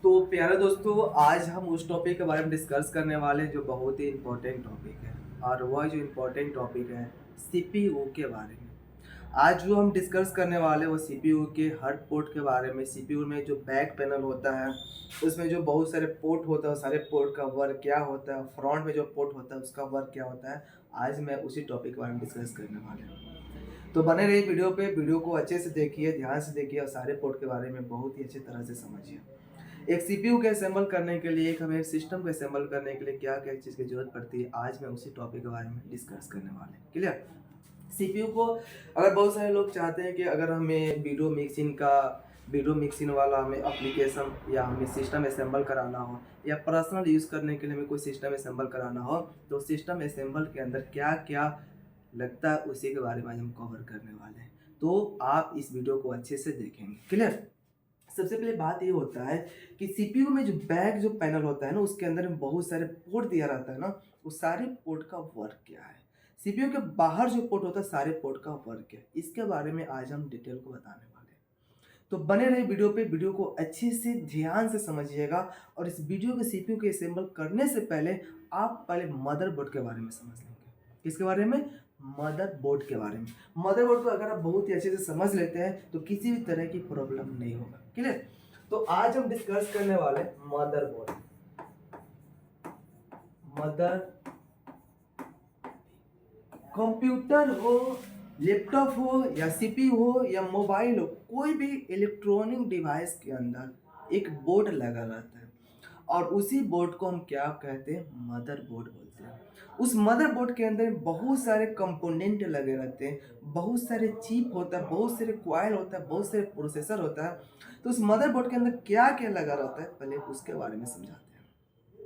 तो प्यारे दोस्तों, आज हम उस टॉपिक के बारे में डिस्कस करने वाले हैं जो बहुत ही इम्पोर्टेंट टॉपिक है। और वह जो इम्पोर्टेंट टॉपिक है सीपीयू के बारे में। आज जो हम डिस्कस करने वाले हैं वो सीपीयू के हर पोर्ट के बारे में। सीपीयू में जो बैक पैनल होता है उसमें जो बहुत सारे पोर्ट होता है, सारे पोर्ट का वर्क क्या होता है, फ्रंट में जो पोर्ट होता है उसका वर्क क्या होता है, आज मैं उसी टॉपिक के बारे में डिस्कस करने वाले हूँ। तो बने रहिए वीडियो पे, वीडियो को अच्छे से देखिए, ध्यान से देखिए और सारे पोर्ट के बारे में बहुत ही अच्छी तरह से समझिए। एक सीपीयू को असेंबल करने के लिए, एक हमें सिस्टम को असेंबल करने के लिए क्या क्या चीज़ की जरूरत पड़ती है, आज मैं उसी टॉपिक के बारे में डिस्कस करने वाले हैं। क्लियर? सीपीयू को अगर बहुत सारे लोग चाहते हैं कि अगर हमें वीडियो मिक्सिंग वाला हमें एप्लीकेशन या हमें सिस्टम असेंबल कराना हो या पर्सनल यूज़ करने के लिए हमें कोई सिस्टम असेंबल कराना हो, तो सिस्टम असेंबल के अंदर क्या क्या लगता है उसी के बारे में आज हम कवर करने वाले हैं। तो आप इस वीडियो को अच्छे से देखेंगे। क्लियर? सबसे पहले बात ये होता है कि सीपीयू में जो पैनल होता है ना, उसके अंदर में बहुत सारे पोर्ट दिया रहता है ना, उस सारे पोर्ट का वर्क क्या है, सीपीयू के बाहर जो पोर्ट होता है सारे पोर्ट का वर्क क्या है, इसके बारे में आज हम डिटेल को बताने वाले हैं। तो बने रहे वीडियो पे, वीडियो को अच्छे से ध्यान से समझिएगा। और इस वीडियो के सीपीयू के असेंबल करने से पहले आप पहले मदरबोर्ड के बारे में समझ लेंगे। किसके बारे में? मदरबोर्ड के बारे में। मदरबोर्ड को अगर आप बहुत ही अच्छे से समझ लेते हैं तो किसी भी तरह की प्रॉब्लम नहीं होगा। क्लियर? तो आज हम डिस्कस करने वाले मदरबोर्ड। मदर कंप्यूटर हो, लैपटॉप हो या सीपीयू हो या मोबाइल हो, कोई भी इलेक्ट्रॉनिक डिवाइस के अंदर एक बोर्ड लगा रहता है और उसी बोर्ड को हम क्या कहते हैं? मदरबोर्ड बोलते हैं। उस मदरबोर्ड के अंदर बहुत सारे कंपोनेंट लगे रहते हैं, बहुत सारे चिप होता है, बहुत सारे कॉइल होता है, बहुत सारे प्रोसेसर होता है। तो उस मदरबोर्ड के अंदर क्या क्या लगा रहता है, पहले उसके बारे में समझाते हैं।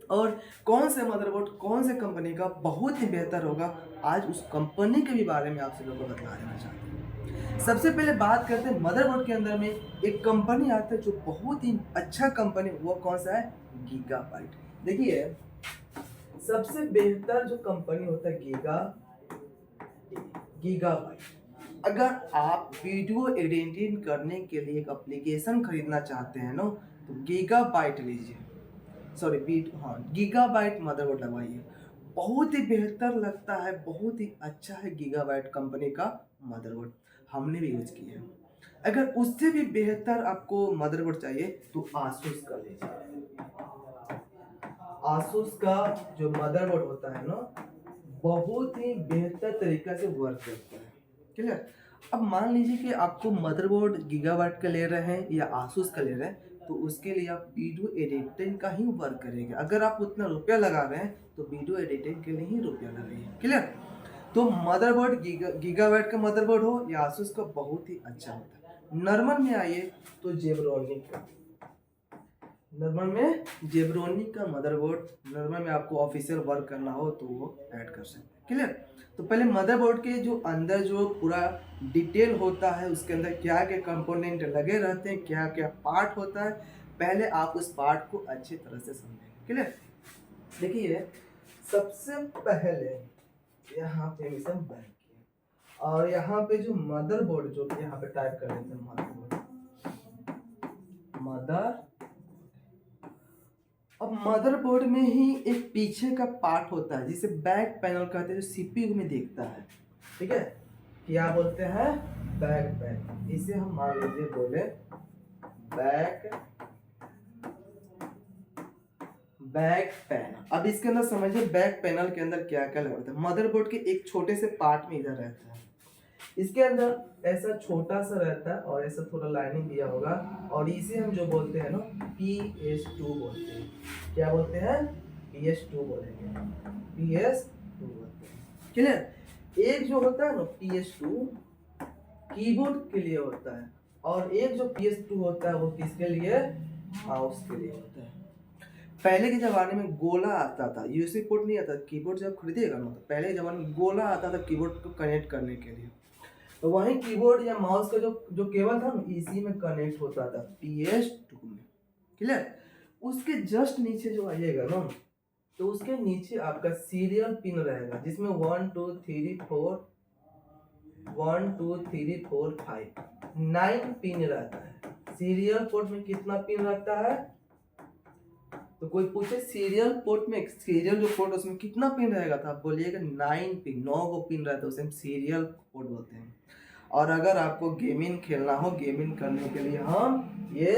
और कौन से मदरबोर्ड कौन से कंपनी का बहुत ही बेहतर होगा, आज उस कंपनी के भी बारे में आप लोगों को बता देना चाहते हैं। सबसे पहले बात करते हैं मदरबोर्ड के अंदर में एक कंपनी आता है जो बहुत ही अच्छा कंपनी, वो कौन सा है? गीगाबाइट। देखिए, सबसे बेहतर जो कंपनी होता है गीगाबाइट। अगर आप वीडियो एडिटिंग करने के लिए एक एप्लीकेशन खरीदना चाहते हैं ना, तो गीगाबाइट लीजिए। गीगाबाइट मदरबोर्ड लगवाइए। बहुत ही बेहतर लगता है, बहुत ही अच्छा है गीगाबाइट कंपनी का मदरबोर्ड, हमने भी यूज किया है। अगर उससे भी बेहतर आपको मदरबोर्ड चाहिए तो आसूस का लीजिए। आसूस का जो मदरबोर्ड होता है ना, बहुत ही बेहतर तरीका से वर्क करता है। क्लियर? अब मान लीजिए कि आपको मदरबोर्ड गीगाबाइट का ले रहे हैं या आसूस का ले रहे हैं, तो उसके लिए आप वीडियो एडिटिंग का ही वर्क करेंगे। अगर आप उतना रुपया लगा रहे हैं तो वीडियो एडिटिंग के लिए ही रुपया लगाइए। क्लियर? तो मदरबोर्ड गीगाबाइट का मदरबोर्ड हो या आसूस का, बहुत ही अच्छा होता है। नॉर्मल में आइए तो जेब्रोनिक का मदरबोर्ड, नॉर्मल में आपको ऑफिशियल वर्क करना हो तो वो ऐड कर सकते हैं। क्लियर? तो पहले मदरबोर्ड के जो अंदर जो पूरा डिटेल होता है, उसके अंदर क्या क्या कंपोनेंट लगे रहते हैं, क्या क्या पार्ट होता है, पहले आप उस पार्ट को अच्छी तरह से समझेंगे। क्लियर? देखिए, सबसे पहले यहाँ पे मिशन बैक किया और यहाँ पे जो मदरबोर्ड, जो यहाँ पे टाइप कर लेते हैं मदर। अब मदरबोर्ड में ही एक पीछे का पार्ट होता है जिसे बैक पैनल कहते हैं, जो सीपीयू में दिखता है। ठीक है? क्या बोलते हैं? Back panel. इसे हम मान लीजिए बोले बैक पैनल। अब इसके अंदर समझिए बैक पैनल के अंदर क्या क्या लगता है। मदरबोर्ड के एक छोटे से पार्ट में इधर रहता है, इसके अंदर ऐसा छोटा सा रहता है और ऐसा थोड़ा लाइनिंग दिया होगा, और इसे हम जो बोलते हैं ना PS2 बोलते हैं। क्या बोलते हैं? PS2 बोलेंगे, PS2 बोलते हैं। क्लियर? एक जो होता है ना PS2 कीबोर्ड के लिए होता है, और एक जो PS2 होता है वो किसके लिए? माउस के लिए होता है। पहले के जमाने में गोला आता था, यूएसबी पोर्ट नहीं आता। कीबोर्ड जब खरीदिएगा ना, तो पहले के जमाने में गोला आता था कीबोर्ड को कनेक्ट करने के लिए। तो वही कीबोर्ड या माउस का जो जो केबल था ना, इसी में कनेक्ट होता था PS2 में। क्लियर? उसके जस्ट नीचे जो आइएगा ना, तो उसके नीचे आपका सीरियल पिन रहेगा जिसमें 1 2 3 4 5 9 पिन रहता है। सीरियल पोर्ट में कितना पिन रहता है? तो कोई पूछे सीरियल पोर्ट में, सीरियल जो पोर्ट उसमें कितना पिन रहेगा, तो आप बोलिएगा 9 पिन, 9 को पिन रहता है, उसे हम सीरियल पोर्ट बोलते हैं। और अगर आपको गेमिंग खेलना हो, गेमिंग करने के लिए हम ये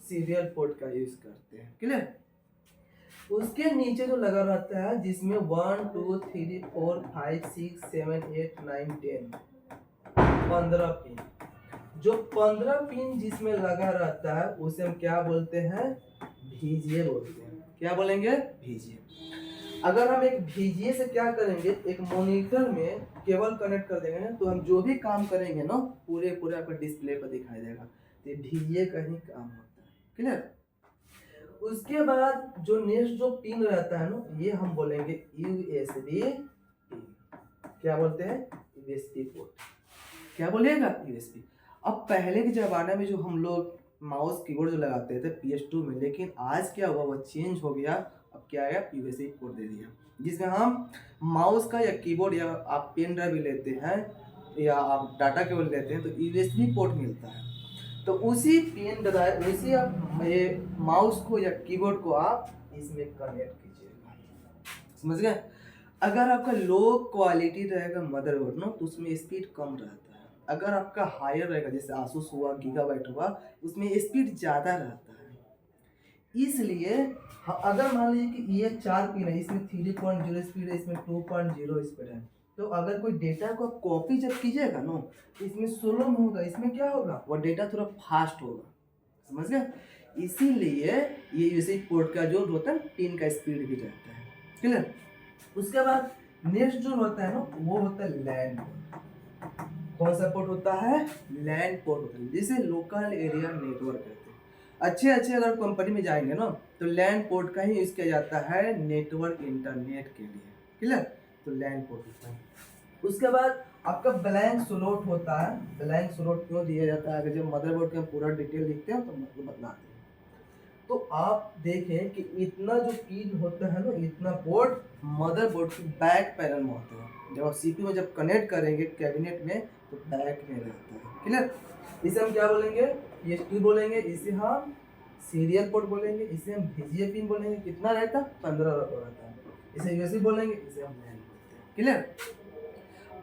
सीरियल पोर्ट का यूज करते हैं। क्लियर? उसके नीचे जो लगा रहता है जिसमें 1 2 3 4 5 6 7 8 9 10 15 पिन, जो 15 पिन जिसमें लगा रहता है उसे हम क्या बोलते हैं, VGA बोलते हैं। क्या बोलेंगे? VGA। अगर हम एक VGA से क्या करेंगे, एक मॉनिटर में केबल कनेक्ट कर देंगे ना, तो हम जो भी काम करेंगे ना पूरे आपका डिस्प्ले पर दिखाई देगा। तो VGA का ही काम होता है। क्लियर? उसके बाद जो नेक्स्ट जो पिन रहता है ना, ये हम बोलेंगे USB पिन। क्या बोलते हैं? USB port. क्या बोलिएगा? USB। अब पहले के ज़माने में जो हम लोग माउस कीबोर्ड जो लगाते थे PS2 में, लेकिन आज क्या हुआ, वो चेंज हो गया। अब क्या आया, USB पोर्ट दे दिया, जिसमें हम माउस का या कीबोर्ड या आप पेन ड्राइव भी लेते हैं या आप डाटा केबल लेते हैं तो USB पोर्ट मिलता है। तो उसी पेन ड्राइव, उसी आप ये माउस को या कीबोर्ड को आप इसमें कनेक्ट कीजिएगा। समझ गए? अगर आपका लो क्वालिटी रहेगा मदरबोर्ड ना, तो उसमें स्पीड कम रहता है। अगर आपका हायर रहेगा, जैसे आसूस हुआ, गीगाबाइट हुआ, उसमें स्पीड ज़्यादा रहता है। इसलिए अगर मान लीजिए कि ये 4 पिन है, इसमें 3.0 स्पीड है, इसमें 2.0 स्पीड है, तो अगर कोई डेटा को आप कॉपी जब कीजिएगा ना, तो इसमें स्लो में होगा, इसमें क्या होगा, वो डेटा थोड़ा फास्ट होगा। समझ गए? इसीलिए ये यूएसबी पोर्ट का जो होता है पिन का स्पीड भी रहता है। क्लियर? उसके बाद नेक्स्ट जो होता है ना, वो होता है लैन पोर्ट। कौन सा पोर्ट होता है? लैन पोर्ट होता है, जिसे लोकल एरिया नेटवर्क कहते हैं। अच्छे अगर कंपनी में जाएंगे ना, तो लैन पोर्ट का ही यूज किया जाता है नेटवर्क इंटरनेट के लिए। क्लियर? तो लैन पोर्ट होता है। उसके बाद आपका ब्लैंक स्लॉट होता है। ब्लैंक स्लॉट क्यों दिया जाता है? अगर जब मदरबोर्ड का पूरा डिटेल लिखते हैं तो मतलब बतलाते हैं। तो आप देखें कि इतना जो पिन होता है ना, इतना पोर्ट मदरबोर्ड के बैक पैनल में होता है। जब आप CPU में जब कनेक्ट करेंगे कैबिनेट में, तो बैक में रहता है। क्लियर? इसे हम क्या बोलेंगे? PS2 बोलेंगे, इसे हम सीरियल पोर्ट बोलेंगे, इसे हम VGA पिन बोलेंगे। कितना रहता है? 15 रहता है। इसे USB बोलेंगे, इसे हम लैन बोलते हैं। क्लियर?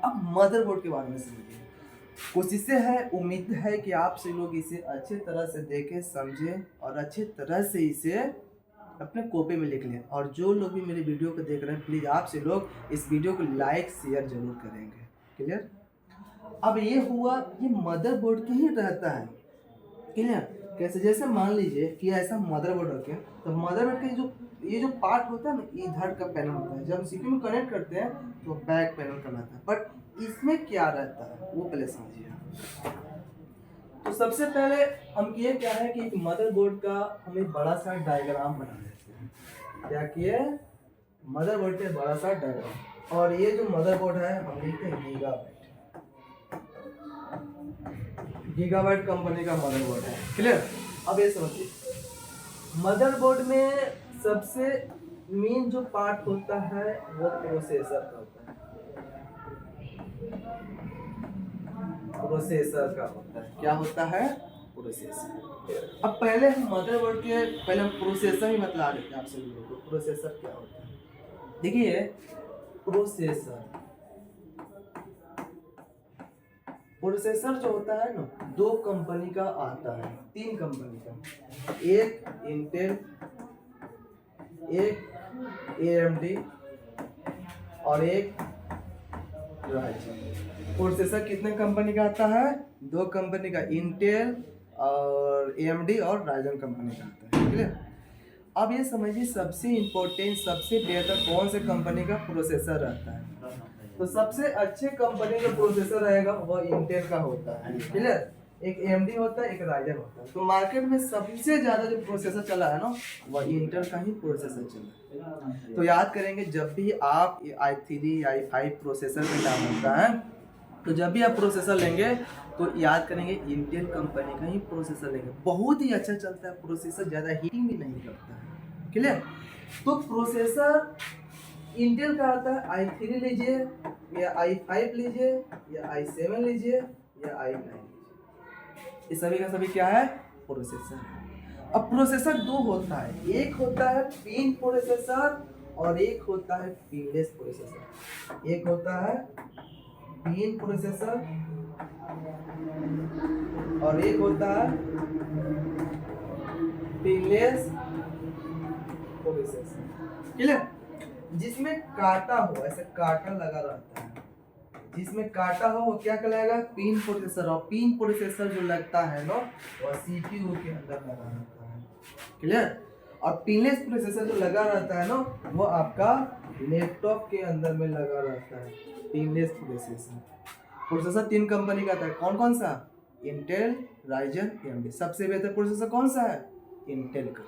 अब मदरबोर्ड के बारे में समझिए। कोशिशें है, उम्मीद है कि आप से लोग इसे अच्छे तरह से देखें, समझें और अच्छे तरह से इसे अपने कॉपी में लिख लें। और जो लोग भी मेरे वीडियो को देख रहे हैं, प्लीज़ आप से लोग इस वीडियो को लाइक शेयर जरूर करेंगे। क्लियर? अब ये हुआ, ये मदरबोर्ड के ही रहता है। क्लियर? कैसे? जैसे मान लीजिए कि ऐसा मदरबोर्ड रखें, तो मदरबोर्ड के ये जो पार्ट होता है ना, इधर का पैनल होता है। जब हम CPU में कनेक्ट करते हैं तो बैक पैनल का रहता है, बट इसमें क्या रहता है वो पहले समझिए। तो सबसे पहले हम किए क्या है कि एक मदरबोर्ड का हम एक बड़ा सा डायग्राम बना लेते हैं। क्या किए? मदरबोर्ड के बड़ा सा डायग्राम। और ये जो मदरबोर्ड है हम लिखते हैं गीगाबाइट। गीगाबाइट कंपनी का मदरबोर्ड है। क्लियर? अब ये समझिए, मदरबोर्ड में सबसे मेन जो पार्ट होता है वो प्रोसेसर का होता है। प्रोसेसर का होता है। क्या होता है? प्रोसेसर। अब पहले हम मदरबोर्ड के पहले हम प्रोसेसर ही बतला देते हैं आपसे लोगों को। प्रोसेसर क्या होता है? देखिए, प्रोसेसर जो होता है ना, 2 कंपनी का आता है, 3 कंपनी का। एक इंटेल, एक AMD और एक राइजन। प्रोसेसर कितने कंपनी का आता है? 2 कंपनी का, इंटेल और AMD और राइजन कंपनी का आता है। क्लियर? अब ये समझिए, सबसे इम्पोर्टेंट, सबसे बेहतर कौन से कंपनी का प्रोसेसर रहता है? तो सबसे अच्छे कंपनी का प्रोसेसर रहेगा वह इंटेल का होता है। क्लियर? एक AMD होता है, एक राइजन होता है। तो मार्केट में सबसे ज्यादा जो प्रोसेसर चला है ना, वह इंटेल का ही प्रोसेसर चला है। तो याद करेंगे, जब भी आप i3 i5 प्रोसेसर का नाम होता है, तो जब भी आप प्रोसेसर लेंगे तो याद करेंगे इंटेल कंपनी का ही प्रोसेसर लेंगे। बहुत ही अच्छा चलता है प्रोसेसर, ज़्यादा हीटिंग भी नहीं करता है। क्लियर? तो प्रोसेसर इंटेल का आता है, i3 लीजिए या i5 लीजिए या i7 लीजिए या i9 लीजिए, ये सभी का सभी क्या है? प्रोसेसर है। अब प्रोसेसर दो होता है, एक होता है पिन प्रोसेसर और एक होता है पिनलेस प्रोसेसर। एक होता है पिन प्रोसेसर और एक होता है पिनलेस प्रोसेसर। क्लियर? जिसमें काटा हो, ऐसे काटा लगा रहता है, जिसमें काटा हो वो क्या कहलाएगा? Pin processor. और पिन प्रोसेसर जो लगता है ना वो सीपीयू के अंदर लगा रहता है। क्लियर? और पिनलेस प्रोसेसर जो लगा रहता है ना वो आपका लैपटॉप के अंदर में लगा रहता है। पिनलेस प्रोसेसर प्रोसेसर 3 कंपनी का आता है। कौन कौन सा? Intel, Ryzen, AMD. सबसे बेहतर प्रोसेसर कौन सा है? इंटेल का।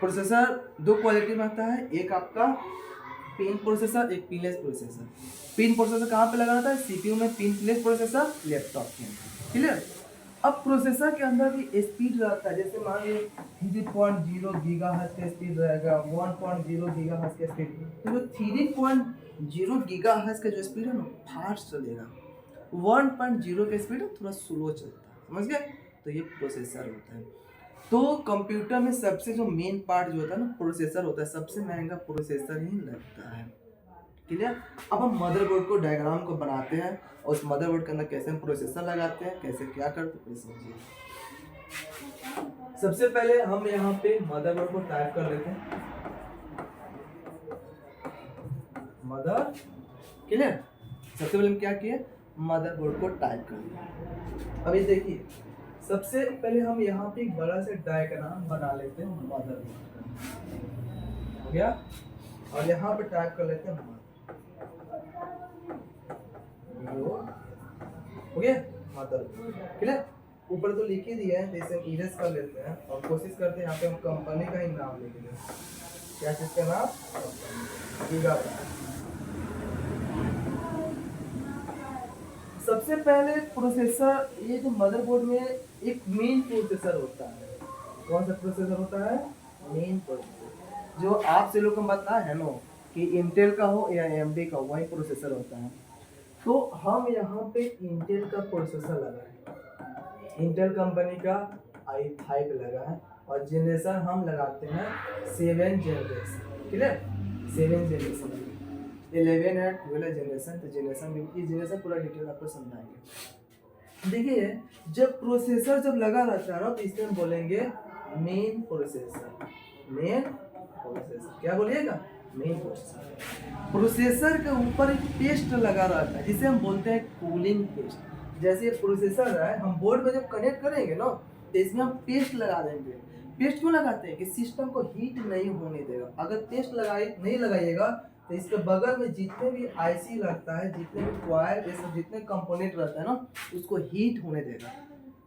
प्रोसेसर दो क्वालिटी में आता है, एक आपका पिन प्रोसेसर, एक पिनलेस प्रोसेसर। पिन प्रोसेसर कहाँ पे लगा रहता है? सीपीयू में। पिनलेस प्रोसेसर लैपटॉप के अंदर। क्लियर? अब प्रोसेसर के अंदर भी स्पीड रहता है, जैसे मान लीजिए 3.0 गीगाहर्ट्ज का स्पीड रहेगा, 1.0 गीगाहर्ट्ज का स्पीड। तो जो 3.0 गीगाहर्ट्ज का जो स्पीड है ना फास्ट चलेगा, 1.0 का स्पीड थोड़ा स्लो चलता है। समझ गए? तो ये प्रोसेसर होता है। तो कंप्यूटर में सबसे जो मेन पार्ट जो होता है ना प्रोसेसर होता है। सबसे महंगा प्रोसेसर ही लगता है। क्लियर? अब हम मदरबोर्ड को डायग्राम को बनाते हैं और उस मदरबोर्ड के अंदर कैसे हम प्रोसेसर लगाते हैं, कैसे क्या करते हैं समझिए। सबसे पहले हम यहाँ पे मदरबोर्ड को टाइप कर लेते हैं, मदर। क्लियर? सबसे पहले हम क्या किए? मदरबोर्ड को टाइप कर लिया। अभी देखिए सबसे पहले हम यहाँ पे एक बड़ा सा डायग्राम बना लेते हैं मदरबोर्ड का। हो गया? और यहाँ पे टाइप कर लेते हैं हो गया मदरबोर्ड। क्लियर? ऊपर तो लिख ही दिया है, जैसे इरेज कर लेते हैं और कोशिश करते हैं यहाँ पे हम कंपनी का ही नाम लिख दें। क्या चीज का नाम? गीगाबाइट। सबसे पहले प्रोसेसर, ये जो मदरबोर्ड में एक मेन प्रोसेसर होता है। कौन सा प्रोसेसर होता है? Main processor. जो आपसे लोग को पता है ना कि इंटेल का हो या एएमडी का, वही प्रोसेसर होता है। तो हम यहाँ पे इंटेल का प्रोसेसर लगाए, इंटेल कंपनी का i5 लगा है और जनरेशन हम लगाते हैं 7 जनरेशन। क्लियर? 7 जनरेशन, 11 है, 12 जनरेशन। तो जनरेशन भी, जनरेशन पूरा डिटेल आपको समझाएंगे। देखिए जब प्रोसेसर जब लगा रहता है ना तो इसमें हम बोलेंगे मेन प्रोसेसर। मेन प्रोसेसर क्या बोलिएगा? Main processor. प्रोसेसर के ऊपर एक पेस्ट लगा रहता है जिसे हम बोलते हैं कूलिंग पेस्ट। जैसे ये प्रोसेसर है, हम बोर्ड में जब कनेक्ट करेंगे ना तो इसमें हम पेस्ट लगा देंगे। पेस्ट क्यों लगाते हैं? कि सिस्टम को हीट नहीं होने देगा। अगर पेस्ट नहीं लगाइएगा तो इसके बगल में जितने भी आईसी लगता है, जितने भी क्वायर, जितने कंपोनेंट रहता है ना उसको हीट होने देगा।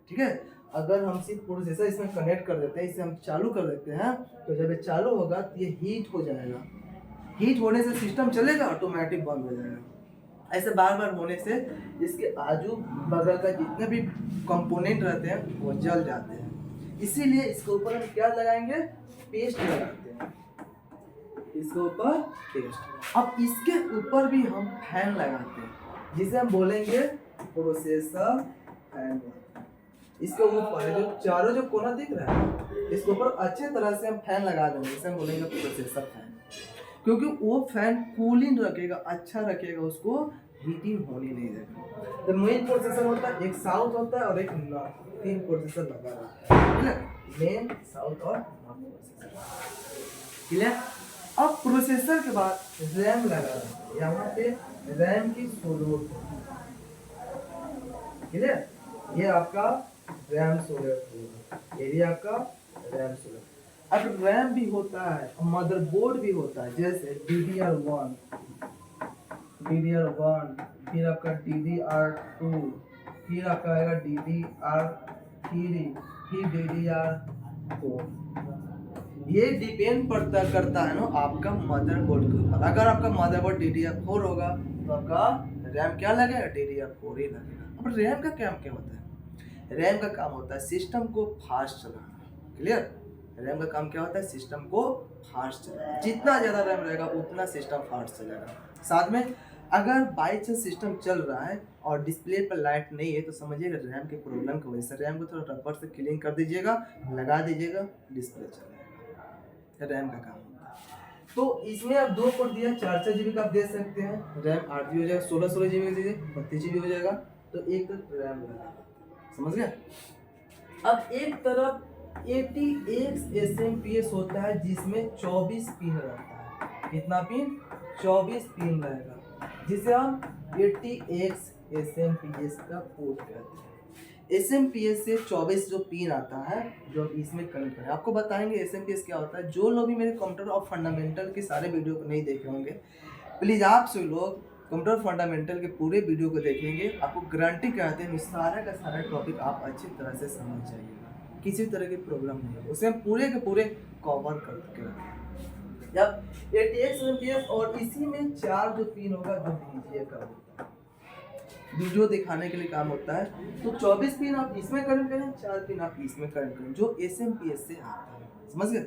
ठीक है? अगर हम सिर्फ प्रोसेसर इसमें कनेक्ट कर देते हैं, इसे हम चालू कर देते हैं, तो जब ये चालू होगा तो ये हीट हो जाएगा। हीट होने से सिस्टम चलेगा, ऑटोमेटिक बंद हो जाएगा। ऐसे बार बार होने से इसके आजू बगल का जितने भी कंपोनेंट रहते हैं वो जल जाते हैं। इसीलिए इसके ऊपर हम क्या लगाएंगे? पेस्ट लगाते हैं। इसके ऊपर पेस्ट। अब इसके ऊपर भी हम फैन लगाते हैं जिसे हम बोलेंगे प्रोसेसर फैन। इसके ऊपर जो चारों जो कोना दिख रहा है इसके ऊपर अच्छे तरह से हम फैन लगा देंगे, जिसे हम बोलेंगे प्रोसेसर फैन। क्योंकि वो फैन कूलिंग रखेगा, अच्छा रखेगा, उसको हीटिंग होने नहीं देगा। तो मेन प्रोसेसर होता है, एक साउथ होता है और एक नॉर्थ, 3 प्रोसेसर लगा रहता है। क्लियर? मेन, साउथ और नॉर्थ प्रोसेसर। क्लियर? अब प्रोसेसर के बाद रैम लगा रहता है, यहाँ पे रैम की स्लोट। क्लियर? ये आपका रैम स्लोट, ये भी आपका रैम स्लोट। अब रैम भी होता है, मदरबोर्ड भी होता है, जैसे DDR1, फिर आपका DDR2, फिर आपका आएगा DDR3, फिर DDR4। ये डिपेंड करता है ना आपका मदरबोर्ड के ऊपर। अगर आपका मदरबोर्ड DDR4 होगा तो आपका रैम क्या लगेगा? DDR4 ही लगेगा। अब रैम का काम क्या होता है? रैम का काम होता है सिस्टम को फास्ट चलाना। क्लियर? रैम का काम क्या होता है? सिस्टम को फास्ट चलाना। जितना ज़्यादा रैम रहेगा उतना सिस्टम फास्ट चलेगा। साथ में अगर बाई चांस सिस्टम चल रहा है और डिस्प्ले पर लाइट नहीं है तो समझिएगा रैम के प्रॉब्लम की वजह से। रैम को थोड़ा रबर से क्लीन कर दीजिएगा, लगा दीजिएगा, डिस्प्ले चलेगा। रैम का काम होता है। तो इसमें आप 2 पोर्ट दिया, 4-4 GB का आप दे सकते हैं। रैम 8 GB हो जाएगा, 16-16 GB का दीजिए, 32 GB हो जाएगा। तो एक रैम लगा, समझ गए। अब एक तरफ ATX SMPS होता है जिसमें 24 पिन रहता है। कितना पिन? 24 पिन रहेगा, जिसे हम ATX SMPS का पोर्ट कहते हैं। SMPS से 24 जो पिन आता है जो इसमें कनेक्ट करें। आपको बताएंगे SMPS क्या होता है। जो लोग भी मेरे कंप्यूटर और फंडामेंटल के सारे वीडियो को नहीं देखे होंगे, प्लीज़ आप सब लोग कंप्यूटर फंडामेंटल के पूरे वीडियो को देखेंगे। आपको गारंटी कहते हैं सारा का सारा टॉपिक आप अच्छी तरह से समझ जाइएगा, किसी तरह की प्रॉब्लम नहीं है, उसे हम पूरे के पूरे कवर करके रखेंगे। जब ATX SMPS और इसी में 4 जो पिन होगा जो VGA का होता है, वीडियो दिखाने के लिए काम होता है। तो 24 पिन आप इसमें कनेक्ट करें, 4 पिन आप इसमें कनेक्ट करें, जो SMPS से आता है, समझ गए।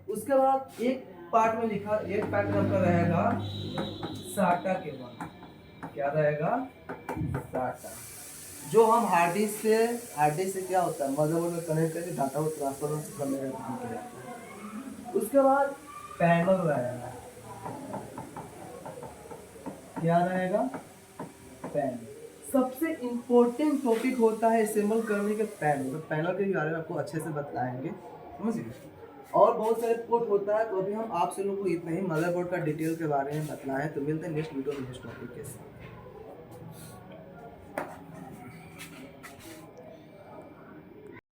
उसके बाद एक पार्ट में लिखा, एक पार्ट में आपका रहेगा SATA केबल। क्या रहेगा? SATA, जो हम हार्ड डिस्क से क्या होता है मदरबोर्ड में कनेक्ट करके डाटा को ट्रांसफर करने का काम करता है। उसके बाद पैनल रहेगा। क्या रहेगा? पैनल। सबसे इम्पोर्टेंट टॉपिक होता है असेंबल करने के पैनल। तो पैनल के बारे में आपको अच्छे से बताएंगे, समझ गए। और बहुत सारे पोर्ट होता है, तो अभी हम आपसे लोग को इतना ही मदरबोर्ड का डिटेल के बारे में बताना है। तो मिलते हैं नेक्स्ट वीडियो में नेक्स्ट टॉपिक के साथ।